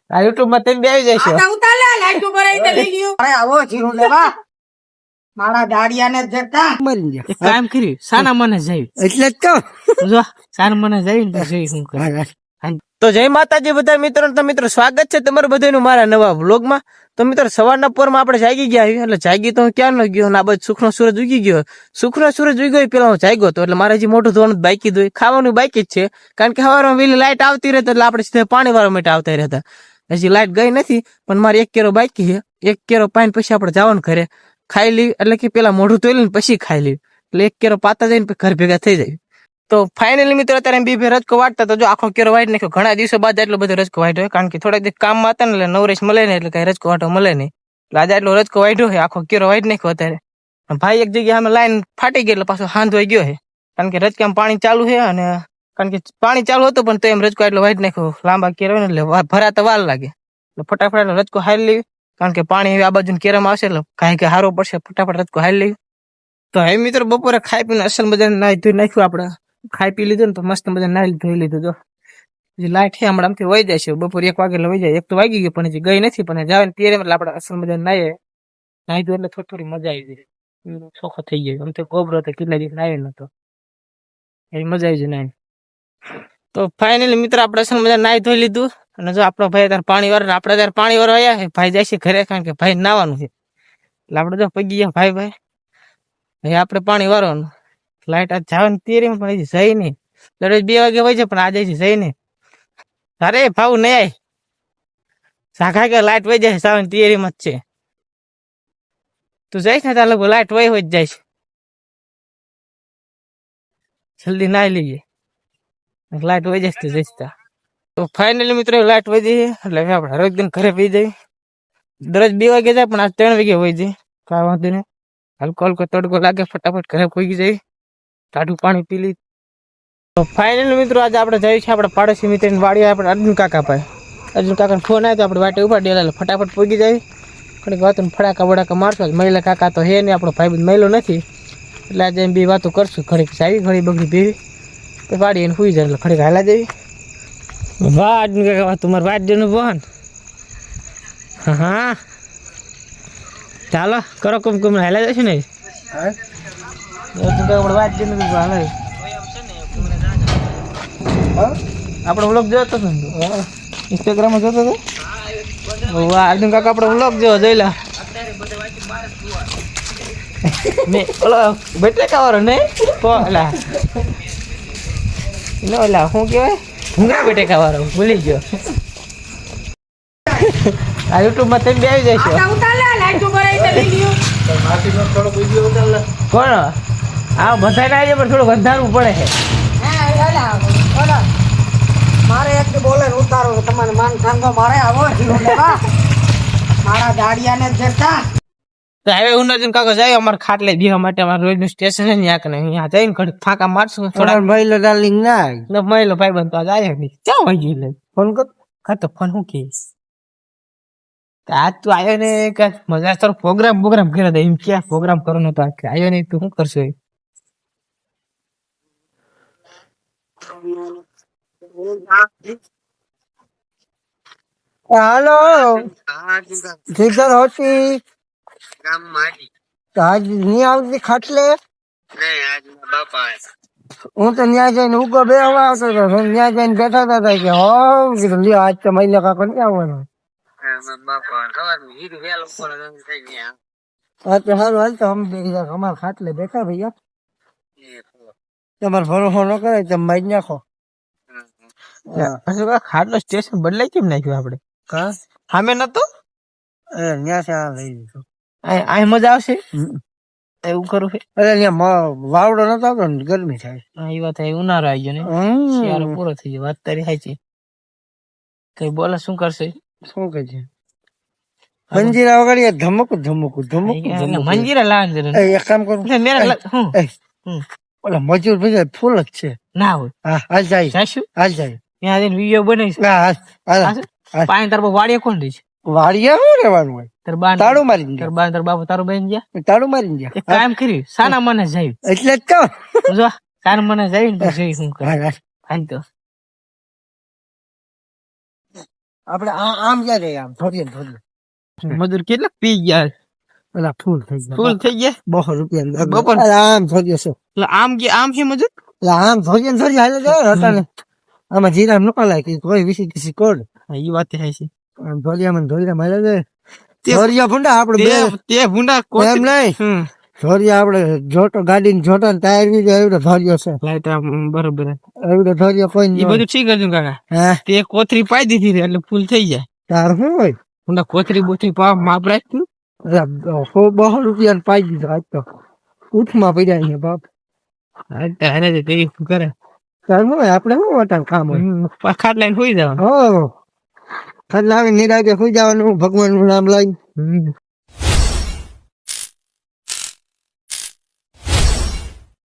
આ યુટ્યુબ માં તમે આવી જશો આવો જીરું લેવા મારા દાડિયાને જતા મરી ગયા. એક કામ કર્યું સાના મને જઈ એટલે જ તો જો સાના મને જઈ ને જઈ શું કરે. તો જય માતાજી બધા મિત્રો. તો મિત્રો સ્વાગત છે તમારું બધાનું મારા નવા વ્લોગમાં. તો મિત્રો સવારના પોરમાં આપણે જાગી ગયા એટલે જાગી તો હું ક્યાં ન ગયો અને આ બાજુ સુખનો સૂરજ ઉગી ગયો. સુખનો સૂરજ ઉગી ગયો પેલા હું જાગ્યો હતો એટલે મારે હજી મોઢું ધોવાનું બાકી ધોઈ ખાવાનું બાકી જ છે કારણ કે સવારમાં વેલી લાઈટ આવતી રહેતી એટલે આપણે સીધા પાણી વાળવા માટે આવતા રહેતા. હજી લાઈટ ગઈ નથી પણ મારે એક કેરો બાકી છે. એક કેરો પાણી પછી આપણે જવાનું ઘરે ખાઈ લેવી એટલે કે પેલા મોઢું ધોઈ લઈને પછી ખાઈ લેવી એટલે એક કેરો પાતા જઈને ઘર ભેગા થઈ જાય. તો ફાઇનલી મિત્રો અત્યારે બી રજકો વાટતા તો જો આખો કેરો વાઈટ નાખ્યો. ઘણા દિવસો બાદ એટલો બધો રજકો વાટ્યો કારણ કે થોડાક દિવસ કામમાં હતા ને એટલે નવરેશ મળે ને એટલે કઈ રજકો વાટો મળે નહીં એટલે આજે એટલો રજકો વાટ્યો છે. આખો કેરો વાઈટ નાખ્યો અત્યારે. ભાઈ એક જગ્યાએ અમે લાઈન ફાટી ગઈ એટલે પાછો હાંધવાઈ ગયો છે કારણ કે રજકામાં પાણી ચાલુ છે અને કારણ કે પાણી ચાલુ હતું પણ તો એમ રજકો એટલો વાઈટ નાખ્યો. લાંબા કેરો ને એટલે ભરાતા વાર લાગે એટલે ફટાફટ એટલો રજકો હારી લેવી કારણ કે પાણી આ બાજુ કેરામાં આવશે એટલે કાંઈ કે હારો પડશે. ફટાફટ રજકો હારી લેવી. તો હવે મિત્રો બપોરે ખાઈ પીને અસલ મજા નાહી ધોઈ નાખ્યું. આપણે ખાઈ પી લીધું ને તો મસ્ત મજા નાહી ધોઈ લીધું. જો હજી લાઈટ છે હમણાં આમથી વહી જાય છે. બપોરે 1 વાગે એટલે વહી જાય. એક તો વાગી ગયો પણ હજી ગઈ નથી પણ જાય ને ત્યારે એટલે આપણે અસલ મજા નાહી ધોઈ એટલે થોડી મજા આવી જાય. ચોખ્ખો થઈ ગયો. આમ તો ગોબરો હતો કેટલા દિવસ નાહ્યો નતો એ મજા આવી જાય નાહી. તો ફાઇનલી મિત્ર આપણે અસલ મજા નાહી ધોઈ લીધું અને જો આપણો ભાઈ ત્યારે પાણી વાળો આપણે ત્યારે પાણી વાળો આવ્યા છે. ભાઈ જાય છે ઘરે કારણ કે ભાઈ નાવાનું છે એટલે આપણે જો પગી ગયા ભાઈ હવે આપણે પાણી વાળવાનું. લાઈટ આજ જવાની તેરી પણ હજી જઈ નહીં. દરરોજ 2 વાગે હોય છે પણ આજે હજી જઈ નહીં. અરે ભાવ નહીં આય સાખા કે લાઈટ વહી જાય જવાની તૈયારીમાં જ છે. તું જઈશ ને ત્યાં લોકો લાઈટ વહી હોય જ જાય છે. જલ્દી નાહી લઈએ લાઈટ વહી જશે જઈશ ત્યાં. તો ફાઇનલી મિત્રો લાઈટ વહી જઈએ એટલે આપણે હરેક દિન ઘરે વહી જાય. દરરોજ 2 વાગે જાય પણ આજ 3 વાગે વહી જાય. કાંઈ વાંધો નહીં. હલકો હલકો તડકો લાગે ફટાફટ ઘરે પહોંચી જાય. ટાઢું પાણી પી લી. તો ફાઇનલી મિત્રો આજે આપણે જઈએ છીએ આપણે પાડોશી મિત્રની વાડી આપણે અર્જુન કાકા પાસે. અર્જુન કાકાનો ફોન આવ્યો તો આપણે વાટે ઉપાડી એટલે ફટાફટ પહોંચી જાય. ઘણી વાતો ફડાકા બડાકા મારશો. મહિલા કાકા તો હે નહીં આપણો ભાઈ મહિલો નથી એટલે આજે એમ 2 વાતો કરશું. ઘડીક ચાવી ઘડી બગડી ભેવી તો વાડી એને સુઈ જાય એટલે ઘડીક હાલા દેવી. વાહ અર્જુન કાકા તમારે વાટ જેનું બોન. હા ચાલો કરો કુમકુમ હાલા જશે ને વાત આપડે વ્લોગ જોતો હતો ઇન્સ્ટાગ્રામ માં જોતો હતો. અર્જુન કાકા આપડે વ્લોગ જોવો જોઈ લા મેં ઓલો બટેકા વાળો નહીં ઓલા ઓલા શું કેવાય ભૂંગળા બટેકા વાળો ભૂલી ગયો. આ યુટ્યુબ માં તમે આવી જશો. કોણ આ બધા ના પણ થોડું વધારવું પડે છે. મારે એક બોલે ઉતારો તમારે માન ઠાંગો મારે આવો જીરું લેવા મારા દાડિયાને જતા. તો હવે ઉનાજન કાકો જાય અમારે ખાટલે બેહવા માટે. અમારે રોજનું સ્ટેશન છે ને અહીંયા જઈને ઘડી ફાંકા મારશું. થોડા મહિલો ડાર્લિંગ ના મહિલો ભાઈ બંધ તો જાય નહીં ક્યાં હોય ગયું ફોન કર હા તો ફોન શું કહીશ. આજ તું આવ્યો ને કે મજા તારો પ્રોગ્રામ કર્યો હતો એમ ક્યાં પ્રોગ્રામ કરવાનો હતો આવ્યો નહીં તું શું કરશો. હાલો જીગર હોતી આજ નહીં આવતી ખાટલે. હું તો ન્યા જઈને ઉગો બેહવા આવતો હતો. ન્યા જઈને બેઠા હતા કે હો કીધું લ્યો આજ તો મહિલા કાકો નહીં આવવાનો. સારું હાલ તો અમારે ખાટલે બેઠા ભૈયા. તમારે ભરોસો ન કરે તમે મારી નાખો. ખાટલો સ્ટેશન બદલાય કેમ નાખ્યું આપડે સામે નતો લઈ દીધું. અહીં મજા આવશે એવું કરું છે. અરે વાવડો નતો આવતો ને ગરમી થાય. એ વાત ઉનાળો આવી ગયો ને શિયાળો પૂરો થઈ ગયો. વાત તારી થાય છે કઈ બોલે શું કરશે શું કે છે. મંજીરા વગાડીએ ધમકું ધમકું ધમકું મંજીરા લાવે એક કામ કરું ઓલા મજૂર બધા ફૂલ જ છે ના હોય. હા હાલ જાય હાલ જાય ત્યાં જઈને વિડીયો બનાવીશ. પાણી તાર વાડીએ કોણ રહી છે. વાડીએ શું રહેવાનું હોય તાળું મારી તાર બાપુ તારું બેન ગયા તાળું મારી ગયા. કામ કર્યું સાના મને જાય એટલે જ કહું જો સાના મને જાય ને જઈ શું કરે તો આપણે આમ ક્યાં જઈએ આમ થોડી મજૂર કેટલા પી ગયા પેલા ફૂલ થઈ ગયા ફૂલ થઈ ગયા 200 રૂપિયા બપોર. આમ થોડી છે એટલે આમ છે મજૂર એટલે આમ થોડી હાલે જાય હતા ને આમાં જીરા નો લાય કે કોઈ વિસી કિસી કોડ હા, ઈ વાત થાય છે આમ ધોરિયામાં ધોરિયા મારે છે તે- ધોરિયા ફૂંડા આપણે બે તે ભૂંડા એમ નહીં હમ ધોરિયા આપણે જોટો ગાડીને જોટો ને ટાયર બી એવડો ધોરિયો છે લાઈટ આમ બરોબર એવડો ધોરિયો કોઈ ઈ નહીં બધું ઠીક હતું કાકા હા તે કોથરી પાઈ દીધી રે એટલે ફૂલ થઈ જાય તાર શું હોય ભૂંડા કોથરી બોથરી પાવ માપ રાખ્યું 200 રૂપિયા પાઈ દીધો આજ તો ઉઠમાં પડ્યા અહીંયા બાપ એને જે તેરી શું કરે તાર શું હોય આપણે શું વટાણ કામ હોય ખાટ લઈને હોઈ જવાનું હો ખાલી આવે નિરાગે સુઈ જવાનું ભગવાન નું નામ લઈ હમ